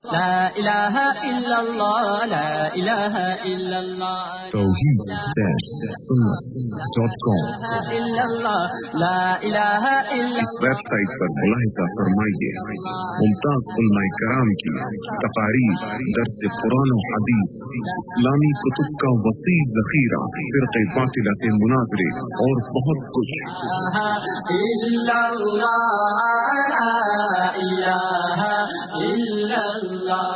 لا الہ الا اللہ لا الہ الا اللہ توحید-sunnat.com الا اللہ لا الہ الا اس ویب سائٹ پر ملاحظہ فرمائیے ممتاز علماء کرام کی تقاریر، درس قرآن و حدیث، اسلامی کتب کا وسیع ذخیرہ، فرقہ باطلہ سے مناظرے اور بہت کچھ۔ الا اللہ لا الہ الا اللہ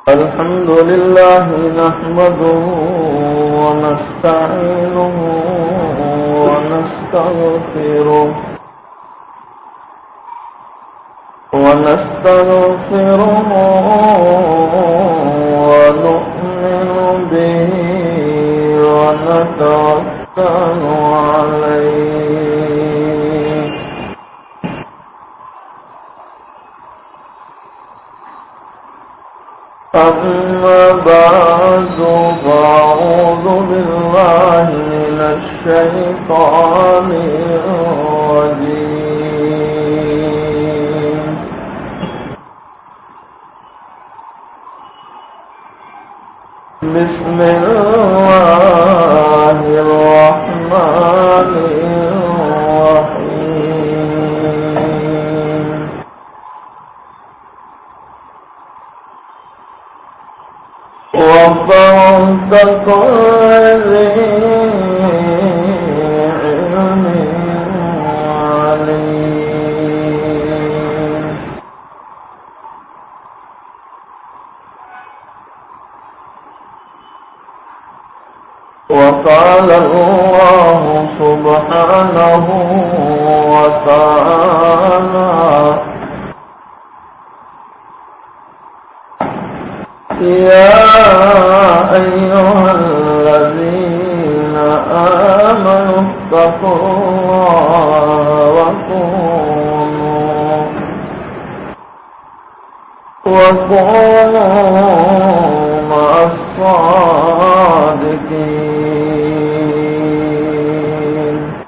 الحمد لله نحمده ونستعينه ونستغفره ونؤمن به ونتوكل عليه أما بعد فأعوذ بالله من الشيطان الرجيم بسم الله الرحمن الرحيم وفوق كل ذي علم عليم وقال الله سبحانه وتعالى يا أيها الذين آمنوا اتقوا الله وكونوا مع الصادقين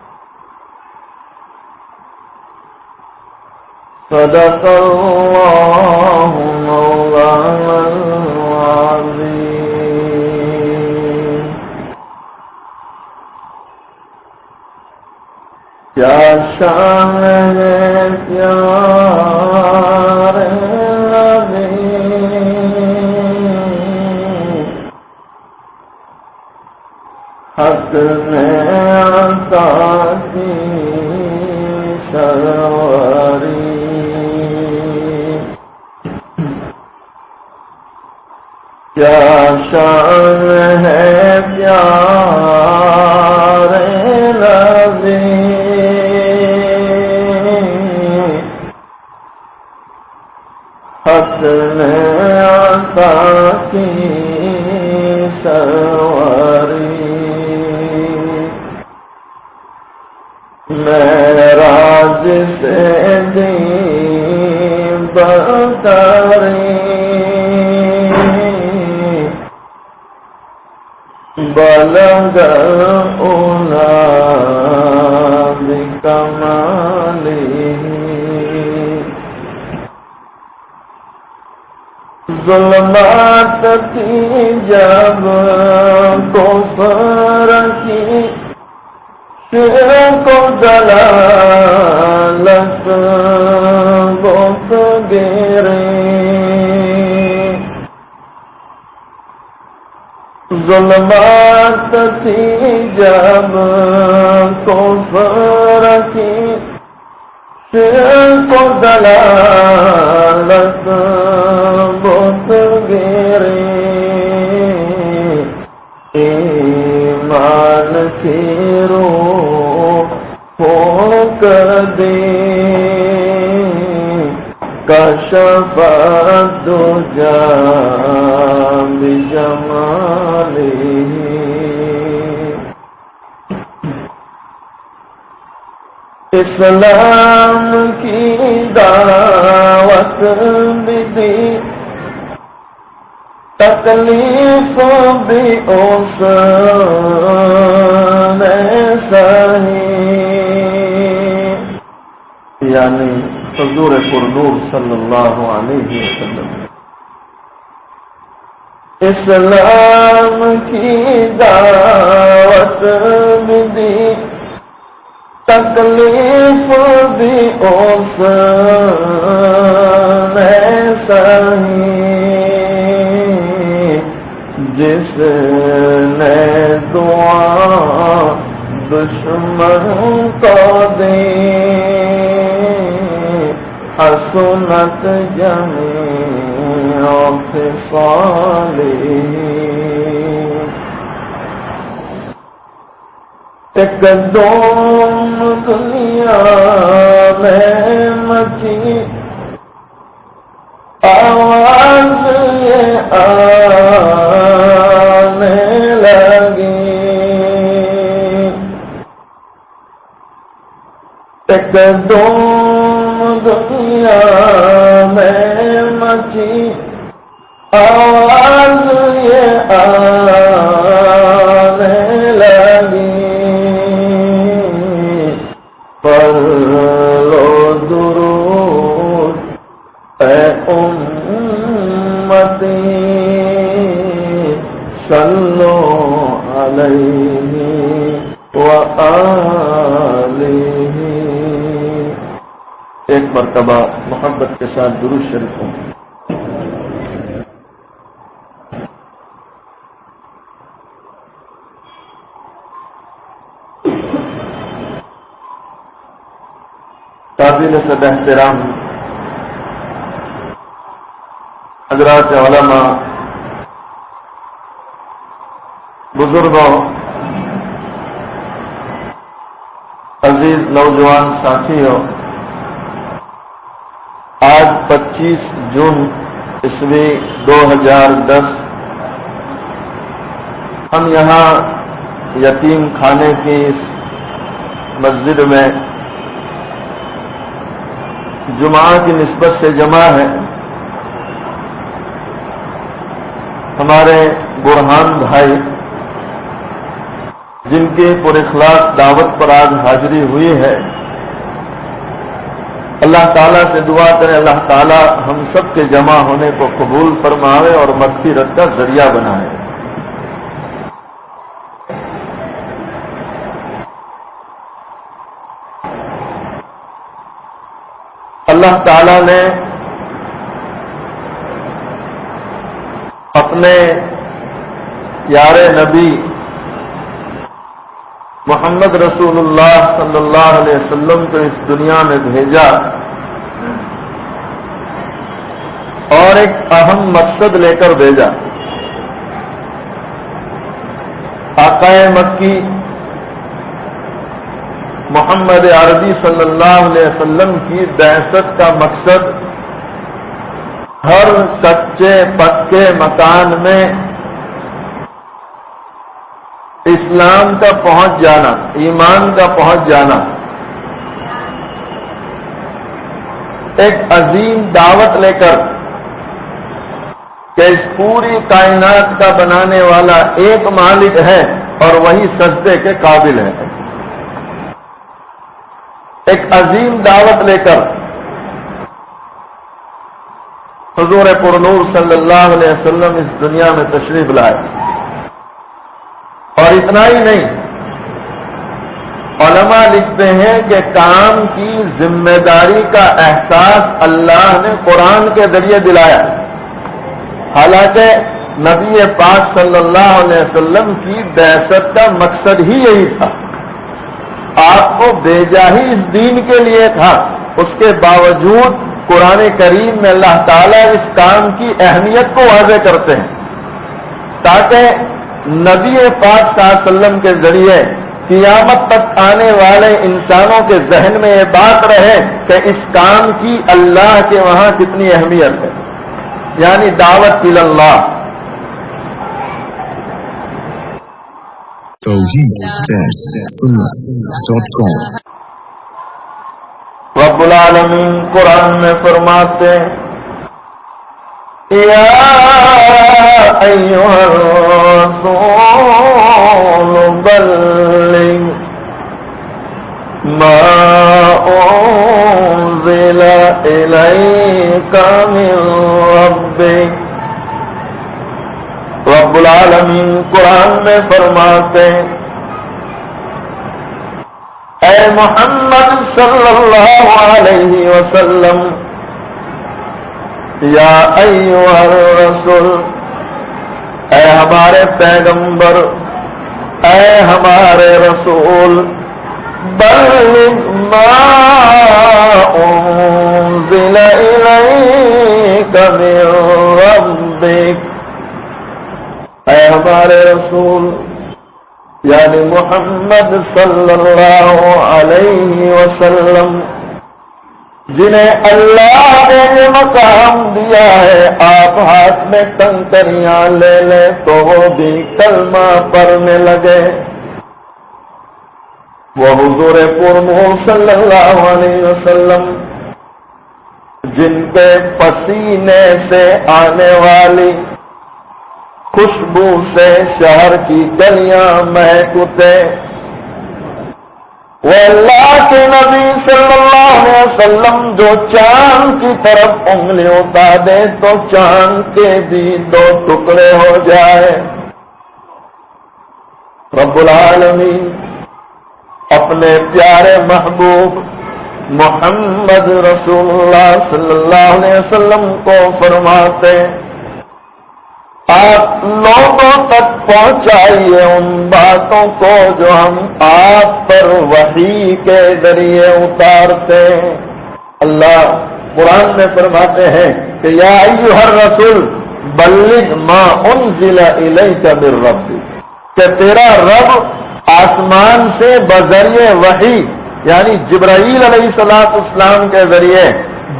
صدق الله مولانا العظيم کیا شان ہے پیارے نبی حق نے عطا کی سروری کیا شان ہے پیارے نبی حق نے عطا کی سروری معراج سے دی برتری بلغ اولا بکمالی ظلمات تھی جب کفر کی شرک و ضلالت بہت گرے ظلمات تھی جب کفر کی شرک و ضلالت بہت گرے ایمان کی روح پھونک دی کشف الدجی بجمالہ اسلام کی دعوت بھی دی تکلیف بھی اس نے سہی یعنی حضور پر نور صلی اللہ علیہ وسلم اسلام کی دعوت بھی دی، تکلیف بھی اس نے سہی، جس نے دعا دشمن کو دی، حسنت جمیع خصالی، ایک دم دنیا میں مچی آواز یہ آنے لگی، ایک دم دنیا میں مچی آواز یہ آنے لگی، پڑھو درود اے امتی، صلو علیہ وآلہ۔ ایک مرتبہ محبت کے ساتھ درود شریف ہوں۔ قابل صد احترام حضرات علماء، بزرگوں، عزیز نوجوان ساتھیوں، آج 25 جون عیسوی 2010 ہم یہاں یتیم خانے کی اس مسجد میں جمعہ کی نسبت سے جمع ہے۔ ہمارے برہان بھائی جن کی پر اخلاص دعوت پر آج حاضری ہوئی ہے، اللہ تعالیٰ سے دعا کریں اللہ تعالیٰ ہم سب کے جمع ہونے کو قبول فرمائے اور مغفرت کا ذریعہ بنائے۔ اللہ تعالیٰ نے اپنے پیارے نبی محمد رسول اللہ صلی اللہ علیہ وسلم کو اس دنیا میں بھیجا اور ایک اہم مقصد لے کر بھیجا۔ آقا مکی محمد عربی صلی اللہ علیہ وسلم کی بعثت کا مقصد ہر سچے پکے مکان میں اسلام کا پہنچ جانا، ایمان کا پہنچ جانا، ایک عظیم دعوت لے کر کہ اس پوری کائنات کا بنانے والا ایک مالک ہے اور وہی سجدے کے قابل ہے۔ ایک عظیم دعوت لے کر حضور پر نور صلی اللہ علیہ وسلم اس دنیا میں تشریف لائے، اور اتنا ہی نہیں، علماء لکھتے ہیں کہ کام کی ذمہ داری کا احساس اللہ نے قرآن کے ذریعے دلایا۔ حالانکہ نبی پاک صلی اللہ علیہ وسلم کی بعثت کا مقصد ہی یہی تھا، آپ کو بھیجا ہی اس دین کے لیے تھا، اس کے باوجود قرآن کریم میں اللہ تعالیٰ اس کام کی اہمیت کو واضح کرتے ہیں تاکہ نبی پاک صلی اللہ علیہ وسلم کے ذریعے قیامت تک آنے والے انسانوں کے ذہن میں یہ بات رہے کہ اس کام کی اللہ کے وہاں کتنی اہمیت ہے، یعنی دعوت اللہ۔ توحید-سنت.com رب العالمین قرآن میں فرماتے یا ایھا الرسول بلغ ما أنزل إليك من ربك. رب العالمین قرآن میں فرماتے ہیں اے محمد صلی اللہ علیہ وسلم، یا ایھا الرسول، اے ہمارے پیغمبر، اے ہمارے رسول، بلغ ما انزل الیک من ربک، اے ہمارے رسول یعنی محمد صلی اللہ علیہ وسلم، جنہیں اللہ نے یہ مقام دیا ہے آپ ہاتھ میں کنکریاں لے لیں تو وہ بھی کلمہ پڑھنے لگے. وہ حضور پرنور صلی اللہ علیہ وسلم جن کے پسینے سے آنے والی خوشبو سے شہر کی گلیاں مہکتے، وہ اللہ کے نبی صلی اللہ علیہ وسلم جو چاند کی طرف انگلی اٹھا دے تو چاند کے بھی 2 ٹکڑے ہو جائے. رب العالمین اپنے پیارے محبوب محمد رسول اللہ صلی اللہ علیہ وسلم کو فرماتے آپ لوگوں تک پہنچائیے ان باتوں کو جو ہم آپ پر وحی کے ذریعے اتارتے ہیں. اللہ قرآن میں فرماتے ہیں کہ یا ایھا الرسول بلغ ما انزل الیک من ربک، کہ تیرا رب آسمان سے بذریعہ وحی یعنی جبرائیل علیہ السلام کے ذریعے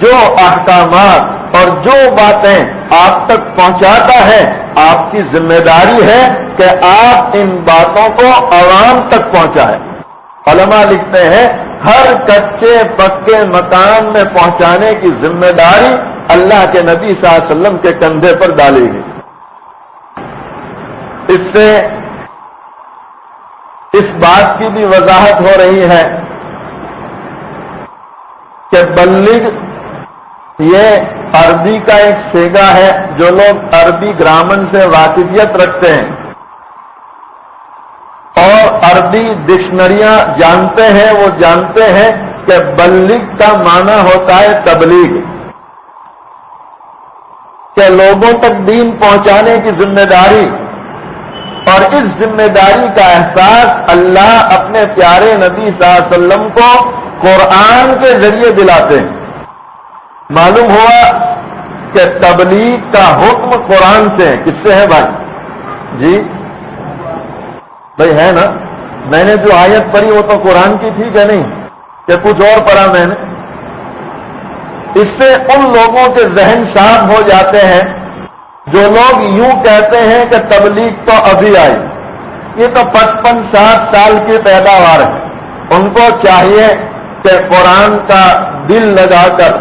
جو احکامات اور جو باتیں آپ تک پہنچاتا ہے، آپ کی ذمہ داری ہے کہ آپ ان باتوں کو عوام تک پہنچائیں. علماء لکھتے ہیں ہر کچے پکے مکان میں پہنچانے کی ذمہ داری اللہ کے نبی صلی اللہ علیہ وسلم کے کندھے پر ڈالی گئی. اس سے اس بات کی بھی وضاحت ہو رہی ہے کہ بلغ یہ عربی کا ایک سیگا ہے. جو لوگ عربی گرامر سے واقفیت رکھتے ہیں اور عربی ڈکشنریاں جانتے ہیں وہ جانتے ہیں کہ بلغ کا معنی ہوتا ہے تبلیغ، کہ لوگوں تک دین پہنچانے کی ذمہ داری. اور اس ذمہ داری کا احساس اللہ اپنے پیارے نبی صلی اللہ علیہ وسلم کو قرآن کے ذریعے دلاتے ہیں. معلوم ہوا کہ تبلیغ کا حکم قرآن سے ہے. کس سے ہے بھائی؟ جی بھائی ہے نا. میں نے جو آیت پڑھی وہ تو قرآن کی تھی کہ نہیں، کہ کچھ اور پڑھا میں نے؟ اس سے ان لوگوں کے ذہن صاف ہو جاتے ہیں جو لوگ یوں کہتے ہیں کہ تبلیغ تو ابھی آئی، یہ تو 55-60 سال کی پیداوار ہے. ان کو چاہیے کہ قرآن کا دل لگا کر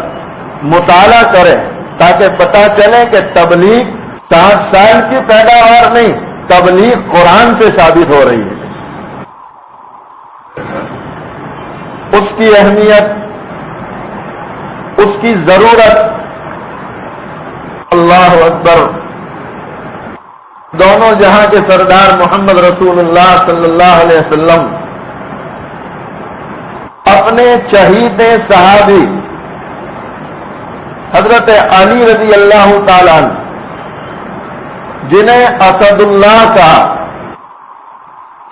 مطالعہ کرے تاکہ پتہ چلے کہ تبلیغ 60 سال کی پیداوار نہیں، تبلیغ قرآن سے ثابت ہو رہی ہے. اس کی اہمیت، اس کی ضرورت، اللہ اکبر. دونوں جہاں کے سردار محمد رسول اللہ صلی اللہ علیہ وسلم اپنے چہیتے صحابی حضرت علی رضی اللہ تعالیٰ عنہ، جنہیں اسد اللہ کہا،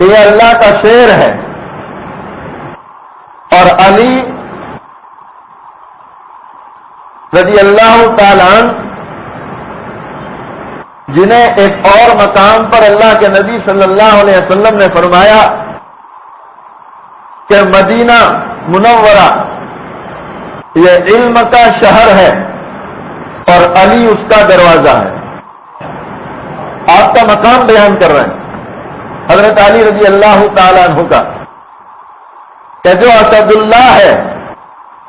یہ اللہ کا شیر ہے، اور علی رضی اللہ تعالیٰ عنہ جنہیں ایک اور مقام پر اللہ کے نبی صلی اللہ علیہ وسلم نے فرمایا کہ مدینہ منورہ یہ علم کا شہر ہے اور علی اس کا دروازہ ہے. آپ کا مقام بیان کر رہے ہیں حضرت علی رضی اللہ تعالیٰ عنہ کا کہ جو اسد اللہ ہے،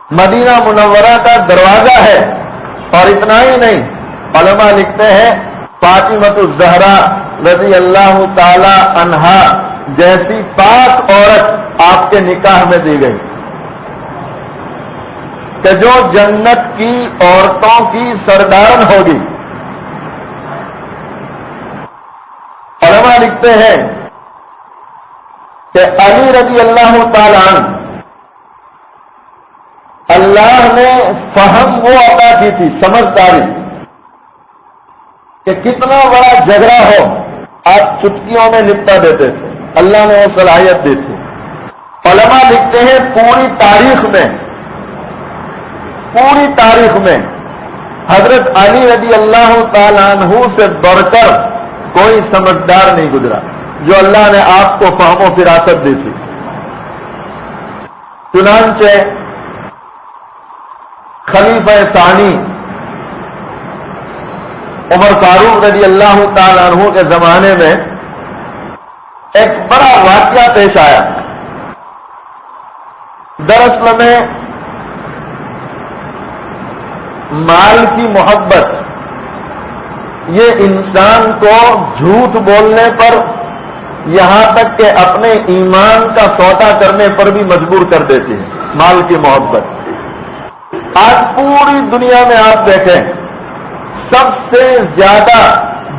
مدینہ منورہ کا دروازہ ہے. اور اتنا ہی نہیں، علماء لکھتے ہیں فاطمۃ الزہرا رضی اللہ تعالی عنہا جیسی پاک عورت آپ کے نکاح میں دی گئی. کہ جو جنت کی عورتوں کی سردارن ہوگی. علماء لکھتے ہیں کہ علی رضی اللہ تعالیٰ عنہ اللہ نے فہم وہ عطا کی تھی، سمجھداری، کہ کتنا بڑا جھگڑا ہو آپ چٹکیوں میں نپٹا دیتے تھے. اللہ نے وہ صلاحیت دی تھی. علماء لکھتے ہیں پوری تاریخ میں حضرت علی رضی اللہ تعالیٰ عنہ سے بڑھ کر کوئی سمجھدار نہیں گزرا جو اللہ نے آپ کو فہم و فراست دی تھی. چنانچہ خلیفہ ثانی عمر فاروق رضی اللہ تعالیٰ عنہ کے زمانے میں ایک بڑا واقعہ پیش آیا. دراصل میں مال کی محبت یہ انسان کو جھوٹ بولنے پر یہاں تک کہ اپنے ایمان کا سودا کرنے پر بھی مجبور کر دیتی ہے. مال کی محبت آج پوری دنیا میں آپ دیکھیں سب سے زیادہ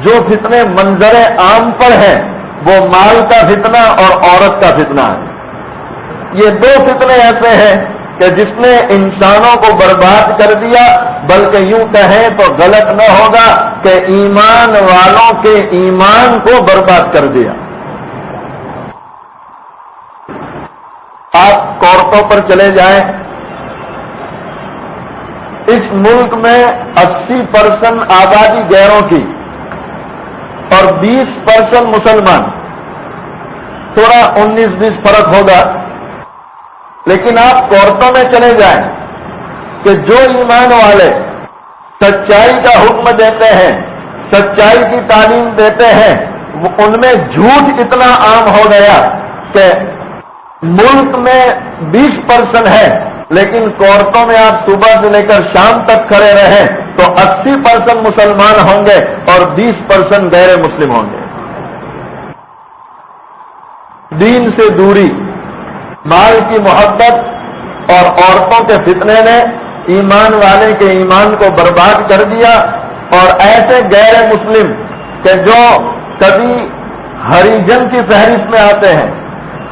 جو فتنے منظر عام پر ہیں وہ مال کا فتنہ اور عورت کا فتنہ ہے. یہ دو فتنے ایسے ہیں کہ جس نے انسانوں کو برباد کر دیا، بلکہ یوں کہیں تو غلط نہ ہوگا کہ ایمان والوں کے ایمان کو برباد کر دیا. آپ کورٹوں پر چلے جائیں، اس ملک میں 80% آبادی غیروں کی اور 20% مسلمان، تھوڑا 19-20 فرق ہوگا، لیکن آپ کورٹوں میں چلے جائیں کہ جو ایمان والے سچائی کا حکم دیتے ہیں، سچائی کی تعلیم دیتے ہیں، ان میں جھوٹ اتنا عام ہو گیا کہ ملک میں 20% ہے، لیکن کورٹوں میں آپ صبح سے لے کر شام تک کھڑے رہیں تو 80% مسلمان ہوں گے اور 20% غیر مسلم ہوں گے. دین سے دوری، مال کی محبت اور عورتوں کے فتنے نے ایمان والے کے ایمان کو برباد کر دیا. اور ایسے غیر مسلم کہ جو کبھی ہریجن کی فہرست میں آتے ہیں،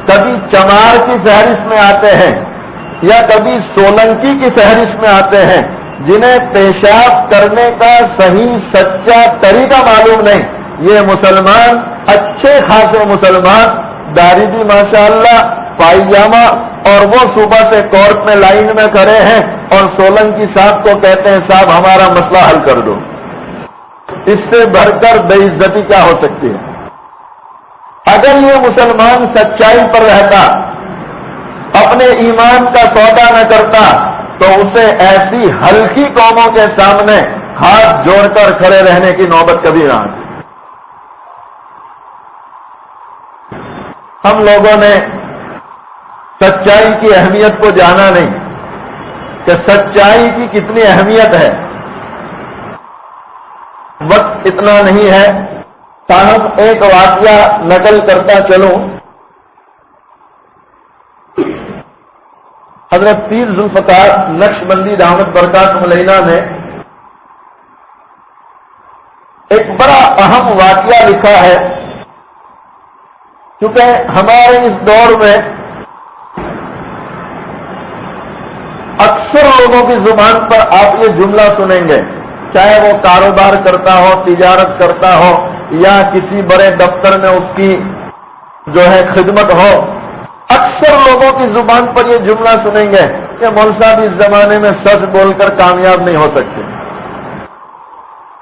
کبھی چمار کی فہرست میں آتے ہیں، یا کبھی سولنکی کی فہرست میں آتے ہیں، جنہیں پیشاب کرنے کا صحیح سچا طریقہ معلوم نہیں، یہ مسلمان اچھے خاصے مسلمان، داڑھی بھی ماشاءاللہ، پائجامہ، اور وہ صبح سے کورٹ میں لائن میں کھڑے ہیں اور سولنکی صاحب کو کہتے ہیں صاحب ہمارا مسئلہ حل کر دو. اس سے بڑھ کر بے عزتی کیا ہو سکتی ہے؟ اگر یہ مسلمان سچائی پر رہتا، اپنے ایمان کا سودا نہ کرتا، تو اسے ایسی ہلکی قوموں کے سامنے ہاتھ جوڑ کر کھڑے رہنے کی نوبت کبھی نہ آتی. ہم لوگوں نے سچائی کی اہمیت کو جانا نہیں کہ سچائی کی کتنی اہمیت ہے. وقت اتنا نہیں ہے، صاحب ایک واقعہ نقل کرتا چلوں. حضرت پیر ذوالفقار نقشبندی دامت برکاتہ علیہ نے ایک بڑا اہم واقعہ لکھا ہے. کیونکہ ہمارے اس دور میں اکثر لوگوں کی زبان پر آپ یہ جملہ سنیں گے، چاہے وہ کاروبار کرتا ہو، تجارت کرتا ہو، یا کسی بڑے دفتر میں اس کی جو ہے خدمت ہو، اکثر لوگوں کی زبان پر یہ جملہ سنیں گے کہ مول صاحب اس زمانے میں سچ بول کر کامیاب نہیں ہو سکتے.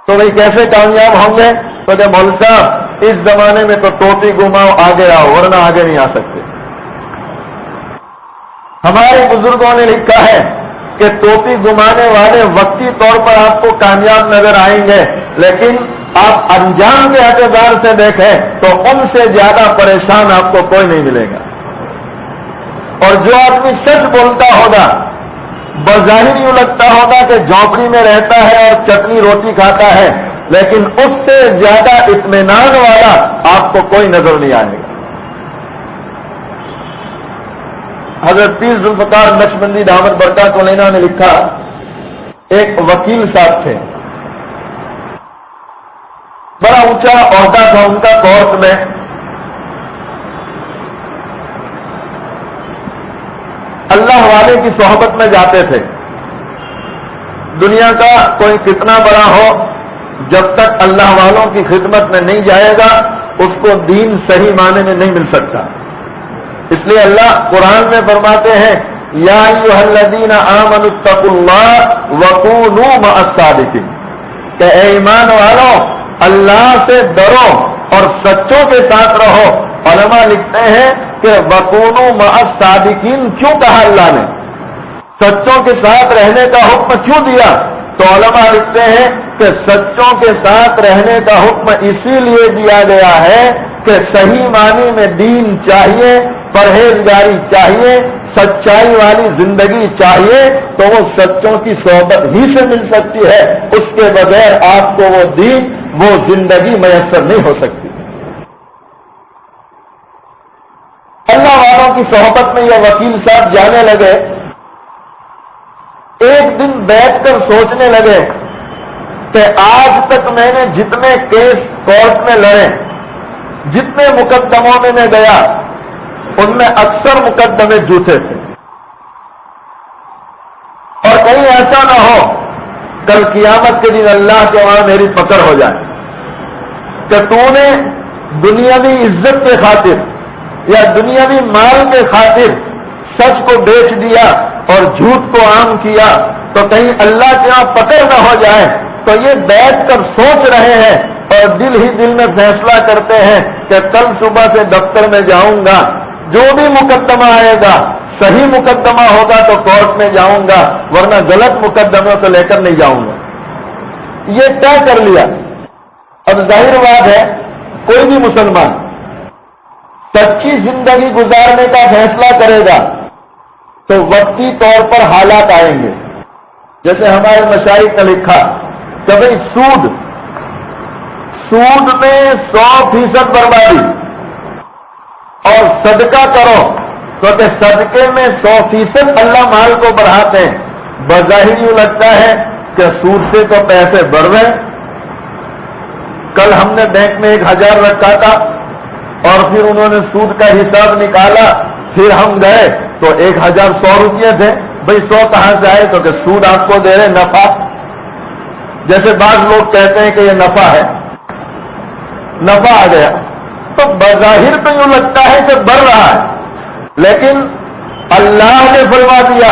تو بھائی کیسے کامیاب ہوں گے؟ تو کہ مول صاحب اس زمانے میں تو ٹوپی گھماؤ آگے آؤ، ورنہ آگے نہیں آ سکتے. ہمارے بزرگوں نے لکھا ہے کہ ٹوپی گھمانے والے وقتی طور پر آپ کو کامیاب نظر آئیں گے، لیکن آپ انجام کے اعتبار سے دیکھیں تو ان سے زیادہ پریشان آپ کو کوئی نہیں ملے گا. اور جو آدمی سچ بولتا ہوگا، بظاہر یوں لگتا ہوگا کہ جھونپڑی میں رہتا ہے اور چٹنی روٹی کھاتا ہے، لیکن اس سے زیادہ اطمینان والا آپ کو کوئی نظر نہیں آئے گا. حضرت پیر ذوالفقار نقشبندی دامت برکات علیہ نے لکھا، ایک وکیل صاحب تھے، بڑا اونچا عہدہ تھا ان کا کورٹ میں، اللہ والے کی صحبت میں جاتے تھے۔ دنیا کا کوئی کتنا بڑا ہو، جب تک اللہ والوں کی خدمت میں نہیں جائے گا اس کو دین صحیح معنی میں نہیں مل سکتا۔ اس لیے اللہ قرآن میں فرماتے ہیں، یا ایھا الذین آمنوا اتقوا اللہ وکونوا مع الصادقین، کہ اے ایمان والوں اللہ سے ڈرو اور سچوں کے ساتھ رہو۔ علماء لکھتے ہیں کہ وکونوا مع الصادقین کیوں کہا اللہ نے، سچوں کے ساتھ رہنے کا حکم کیوں دیا؟ تو علماء لکھتے ہیں کہ سچوں کے ساتھ رہنے کا حکم اسی لیے دیا گیا ہے کہ صحیح معنی میں دین چاہیے، پرہیزگاری چاہیے، سچائی والی زندگی چاہیے، تو وہ سچوں کی صحبت ہی سے مل سکتی ہے، اس کے بغیر آپ کو وہ دین، وہ زندگی میسر نہیں ہو سکتی۔ اللہ والوں کی صحبت میں یہ وکیل صاحب جانے لگے، ایک دن بیٹھ کر سوچنے لگے کہ آج تک میں نے جتنے کیس کورٹ میں لڑے، جتنے مقدموں میں گیا، ان میں اکثر مقدمے جھوٹے تھے، اور کہیں ایسا نہ ہو کل قیامت کے دن اللہ کے وہاں میری پکڑ ہو جائے کہ تو نے دنیاوی عزت کے خاطر یا دنیاوی مال کے خاطر سچ کو بیچ دیا اور جھوٹ کو عام کیا، تو کہیں اللہ کے یہاں پکڑ نہ ہو جائے۔ تو یہ بیٹھ کر سوچ رہے ہیں اور دل ہی دل میں فیصلہ کرتے ہیں کہ کل صبح سے دفتر میں جاؤں گا، جو بھی مقدمہ آئے گا، صحیح مقدمہ ہوگا تو کورٹ میں جاؤں گا، ورنہ غلط مقدموں کو لے کر نہیں جاؤں گا۔ یہ طے کر لیا۔ اب ظاہر بات ہے کوئی بھی مسلمان سچی زندگی گزارنے کا فیصلہ کرے گا تو وقتی طور پر حالات آئیں گے، جیسے ہمارے مشائخ نے لکھا کہ بھئی سود میں 100% بربادی، اور صدقہ کرو تو کہ صدقے میں 100% اللہ مال کو بڑھاتے ہیں۔ بظاہر یوں لگتا ہے کہ سود سے تو پیسے بڑھ رہے۔ کل ہم نے بینک میں 1000 رکھا تھا اور پھر انہوں نے سود کا حساب نکالا، پھر ہم گئے تو 1000 100 روپیے تھے۔ بھئی 100 کہاں سے آئے؟ تو کہ سود آپ کو دے رہے نفع۔ جیسے بعض لوگ کہتے ہیں کہ یہ نفع ہے، نفع آ گیا، تو بظاہر تو یوں لگتا ہے کہ بڑھ رہا ہے، لیکن اللہ نے فرما دیا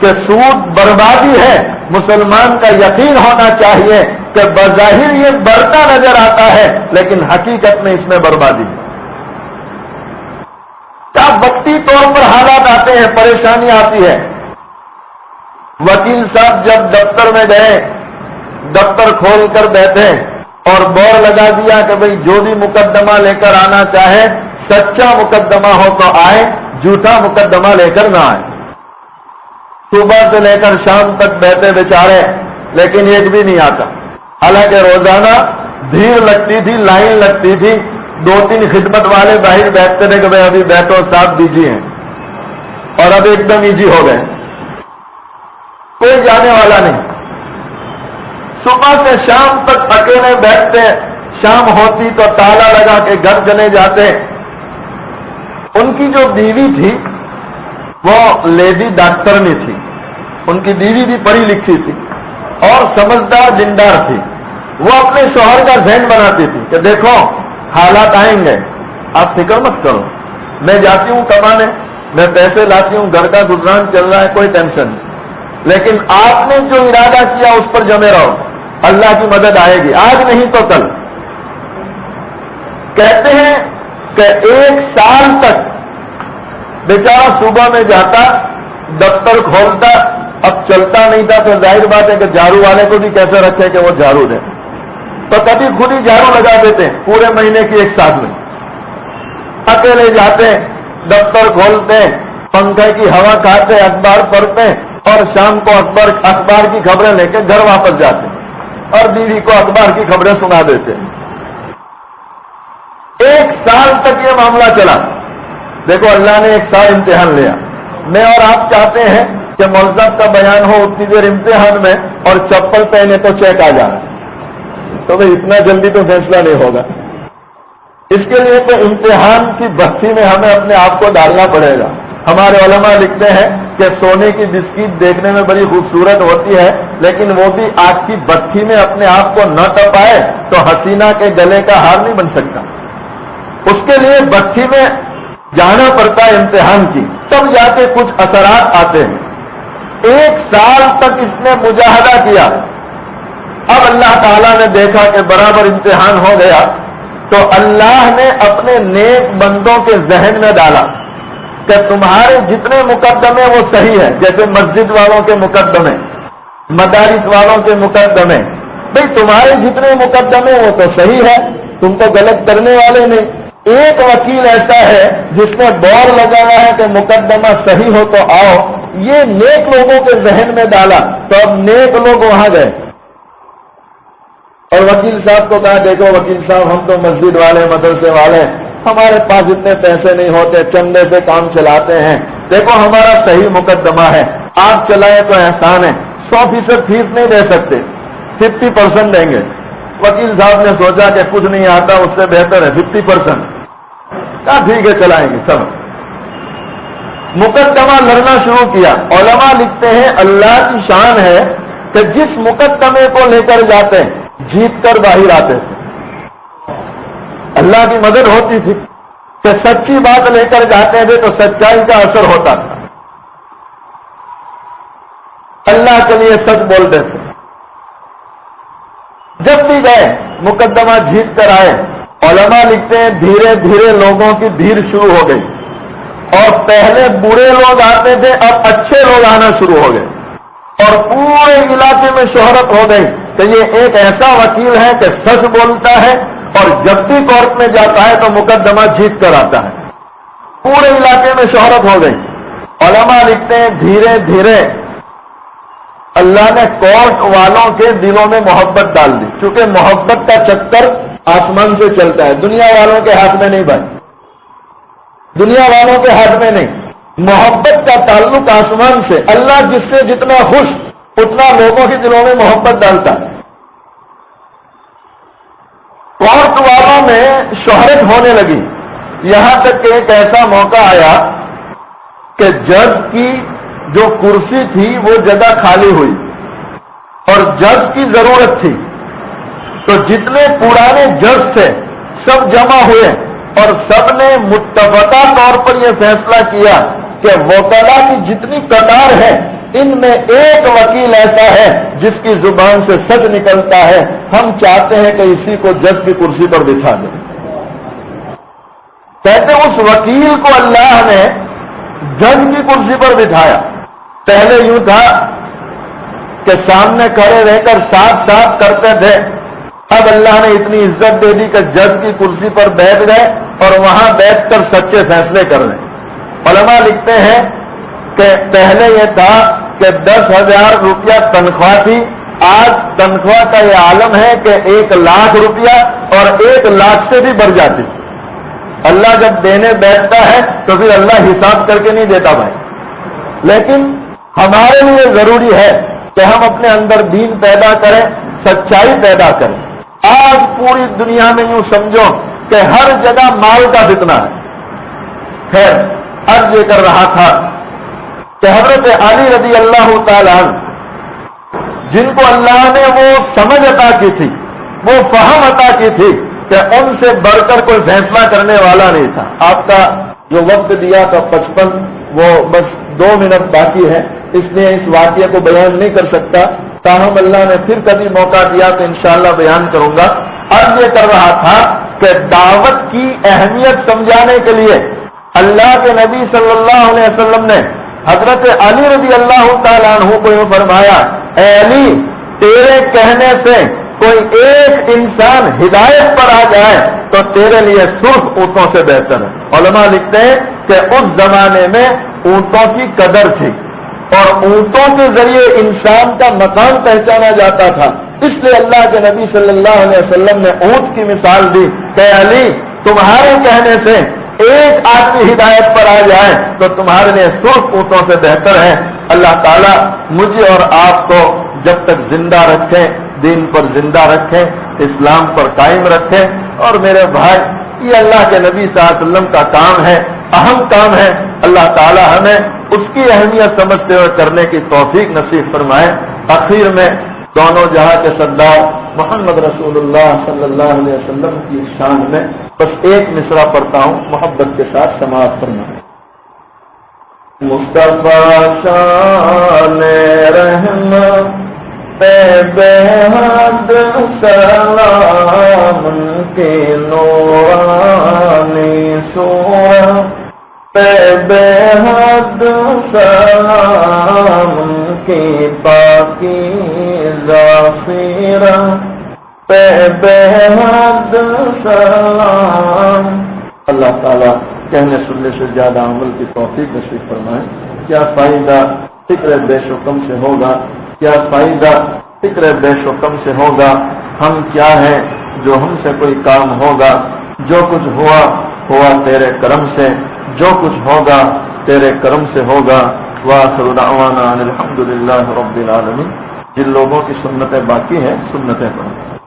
کہ سود بربادی ہے۔ مسلمان کا یقین ہونا چاہیے کہ بظاہر یہ بڑھتا نظر آتا ہے لیکن حقیقت میں اس میں بربادی ہے۔ کیا وقتی طور پر حالات آتے ہیں، پریشانی آتی ہے۔ وکیل صاحب جب دفتر میں گئے، دفتر کھول کر بیٹھے اور بورڈ لگا دیا کہ بھئی جو بھی مقدمہ لے کر آنا چاہے، سچا مقدمہ ہو تو آئے، جھوٹا مقدمہ لے کر نہ آئے۔ صبح سے لے کر شام تک بیٹھے بیچارے، لیکن ایک بھی نہیں آتا۔ حالانکہ روزانہ بھیڑ لگتی تھی، لائن لگتی تھی، 2-3 خدمت والے باہر بیٹھتے تھے کہ بھئی ابھی بیٹھو، صاحب دیجیے، اور اب ایک دم ایزی ہو گئے، کوئی جانے والا نہیں۔ صبح سے شام تک اکیلے بیٹھتے، شام ہوتی تو تالا لگا کے گھر چلے جاتے۔ ان کی جو بیوی تھی وہ لیڈی ڈاکٹرنی تھی، ان کی بیوی بھی پڑھی لکھی تھی اور سمجھدار دیندار تھی۔ وہ اپنے شوہر کا ذہن بناتی تھی کہ دیکھو حالات آئیں گے، آپ فکر مت کرو، میں جاتی ہوں کمانے، میں پیسے لاتی ہوں، گھر کا گزران چل رہا ہے، کوئی ٹینشن نہیں، لیکن آپ نے جو ارادہ کیا اس پر جمے رہو، اللہ کی مدد آئے گی، آج نہیں تو کل۔ کہتے ہیں کہ 1 سال تک بیچارہ صبح میں جاتا، دفتر کھولتا، اب چلتا نہیں تھا تو ظاہر بات ہے کہ جھاڑو والے کو بھی کیسے رکھے کہ وہ جھاڑو دے، تو کبھی خود ہی جھاڑو لگا دیتے پورے مہینے کی 1 ساتھ میں۔ اکیلے جاتے، دفتر کھولتے، پنکھے کی ہوا کھاتے، اخبار پڑھتے اور شام کو اخبار کی خبریں لے کے گھر واپس جاتے اور بیوی کو اخبار کی خبریں سنا دیتے۔ 1 سال تک یہ معاملہ چلا۔ دیکھو اللہ نے 1 سال امتحان لیا، میں اور آپ چاہتے ہیں کہ مولزب کا بیان ہو اتنی دیر امتحان میں اور چپل پہنے تو چیک آ جائے، تو بھائی اتنا جلدی تو فیصلہ نہیں ہوگا. اس کے لیے تو امتحان کی بستی میں ہمیں اپنے آپ کو ڈالنا پڑے گا. ہمارے علماء لکھتے ہیں کہ سونے کی بسکٹ دیکھنے میں بڑی خوبصورت ہوتی ہے، لیکن وہ بھی آگ کی بستی میں اپنے آپ کو نہ ٹپائے تو حسینہ کے گلے کا ہار نہیں بن سکتا. اس کے لیے بستی میں جانا پڑتا ہے امتحان کی، تب جا کے کچھ اثرات آتے ہیں. 1 سال تک اس نے مجاہدہ کیا. اب اللہ تعالیٰ نے دیکھا کہ برابر امتحان ہو گیا تو اللہ نے اپنے نیک بندوں کے ذہن میں ڈالا کہ تمہارے جتنے مقدمے وہ صحیح ہے، جیسے مسجد والوں کے مقدمے، مدارس والوں کے مقدمے، بھئی تمہارے جتنے مقدمے وہ تو صحیح ہے، تم تو غلط کرنے والے نہیں. ایک وکیل ایسا ہے جس نے بور لگایا ہے کہ مقدمہ صحیح ہو تو آؤ. یہ نیک لوگوں کے ذہن میں ڈالا تو اب نیک لوگ وہاں گئے اور وکیل صاحب کو کہا دیکھو وکیل صاحب ہم تو مسجد والے مدرسے والے، ہمارے پاس اتنے پیسے نہیں ہوتے، چندے سے کام چلاتے ہیں، دیکھو ہمارا صحیح مقدمہ ہے، آپ چلائیں تو احسان ہے، 100% فیس نہیں دے سکتے، 50% دیں گے. وکیل صاحب نے سوچا کہ کچھ نہیں آتا اس سے بہتر ہے 50%. کہا ٹھیک ہے چلائیں گے. سب مقدمہ لڑنا شروع کیا. علماء لکھتے ہیں اللہ کی شان ہے کہ جس مقدمے کو لے کر جاتے ہیں جیت کر باہر آتے تھے. اللہ کی مدد ہوتی تھی کہ سچی بات لے کر جاتے تھے تو سچائی کا اثر ہوتا تھا. اللہ کے لیے سچ بولتے تھے. جب بھی گئے مقدمہ جیت کر آئے. علماء لکھتے ہیں دھیرے دھیرے لوگوں کی بھیڑ شروع ہو گئی اور پہلے برے لوگ آتے تھے اب اچھے لوگ آنا شروع ہو گئے اور پورے علاقے میں شہرت ہو گئی کہ یہ ایک ایسا وکیل ہے کہ سچ بولتا ہے اور جب بھی کورٹ میں جاتا ہے تو مقدمہ جیت کر آتا ہے. پورے علاقے میں شہرت ہو گئی. علماء لکھتے ہیں دھیرے دھیرے اللہ نے کورٹ والوں کے دلوں میں محبت ڈال دی، کیونکہ محبت کا چکر آسمان سے چلتا ہے، دنیا والوں کے ہاتھ میں نہیں بھائی، دنیا والوں کے ہاتھ میں نہیں. محبت کا تعلق آسمان سے. اللہ جس سے جتنا خوش اتنا لوگوں کے دلوں میں محبت ڈالتا ہے. کورٹ والوں میں شہرت ہونے لگی، یہاں تک کہ ایک ایسا موقع آیا کہ جج کی جو کرسی تھی وہ جگہ خالی ہوئی اور جج کی ضرورت تھی تو جتنے پرانے جج تھے سب جمع ہوئے اور سب نے متفقہ طور پر یہ فیصلہ کیا کہ وکلا کی جتنی قطار ہے ان میں ایک وکیل ایسا ہے جس کی زبان سے سچ نکلتا ہے، ہم چاہتے ہیں کہ اسی کو جج کی کرسی پر بٹھا دیں. کہتے اس وکیل کو اللہ نے جج کی کرسی پر بٹھایا. پہلے یوں تھا کہ سامنے کھڑے رہ کر ساتھ ساتھ کرتے تھے، اب اللہ نے اتنی عزت دے دی کہ جج کی کرسی پر بیٹھ گئے اور وہاں بیٹھ کر سچے فیصلے کر رہے. علماء لکھتے ہیں کہ پہلے یہ تھا کہ 10,000 روپیہ تنخواہ تھی، آج تنخواہ کا یہ عالم ہے کہ 1,00,000 روپیہ اور 1,00,000 سے بھی بڑھ جاتی. اللہ جب دینے بیٹھتا ہے تو پھر اللہ حساب کر کے نہیں دیتا بھائی. لیکن ہمارے لیے ضروری ہے کہ ہم اپنے اندر دین پیدا کریں، سچائی پیدا کریں. آج پوری دنیا میں یوں سمجھو کہ ہر جگہ مال کا فتنہ ہے. خیر عرض یہ کر رہا تھا کہ حضرت علی رضی اللہ تعالیٰ عنہ جن کو اللہ نے وہ سمجھ عطا کی تھی، وہ فہم عطا کی تھی کہ ان سے بڑھ کر کوئی فیصلہ کرنے والا نہیں تھا. آپ کا جو وقت دیا تھا 55 وہ بس 2 منٹ باقی ہے، اس لیے اس واقعے کو بیان نہیں کر سکتا. تاہم اللہ نے پھر کبھی موقع دیا تو انشاءاللہ بیان کروں گا. عرض یہ کر رہا تھا کہ دعوت کی اہمیت سمجھانے کے لیے اللہ کے نبی صلی اللہ علیہ وسلم نے حضرت علی رضی اللہ تعالیٰ عنہ کو یہ فرمایا، اے علی تیرے کہنے سے کوئی ایک انسان ہدایت پر آ جائے تو تیرے لیے سرخ اونٹوں سے بہتر ہے. علماء لکھتے ہیں کہ اس زمانے میں اونٹوں کی قدر تھی اور اونٹوں کے ذریعے انسان کا مقام پہچانا جاتا تھا. اس لیے اللہ کے نبی صلی اللہ علیہ وسلم نے اونٹ کی مثال دی کہ علی تمہارے کہنے سے ایک آدمی ہدایت پر آ جائے تو تمہارے لیے سرخ اونٹوں سے بہتر ہے۔ اللہ تعالیٰ مجھے اور آپ کو جب تک زندہ رکھے، دین پر زندہ رکھے، اسلام پر قائم رکھے۔ اور میرے بھائی، یہ اللہ کے نبی صلی اللہ علیہ وسلم کا کام ہے، اہم کام ہے۔ اللہ تعالیٰ ہمیں اس کی اہمیت سمجھتے ہوئے کرنے کی توفیق نصیب فرمائے۔ آخر میں دونوں جہاں کے سردار محمد رسول اللہ صلی اللہ علیہ وسلم کی شان میں بس ایک مصرع پڑھتا ہوں، محبت کے ساتھ سماعت فرمائیں۔ مصطفیٰ شان رحمت بے حد سلام کی نورانی صورت بے حد سلام کی پاکیزہ سیرت بے حد سلام۔ اللہ تعالیٰ کہنے سننے سے زیادہ عمل کی توفیق نصیب فرمائے۔ کیا فائدہ فکر بے شکم سے ہوگا، کیا فائدہ فکر بے شکم سے ہوگا؟ ہم کیا ہیں جو ہم سے کوئی کام ہوگا؟ جو کچھ ہوا ہوا تیرے کرم سے، جو کچھ ہوگا تیرے کرم سے ہوگا۔ وآخر دعوانا الحمدللہ رب العالمین۔ جن لوگوں کی سنتیں باقی ہیں سنتیں پڑھیں۔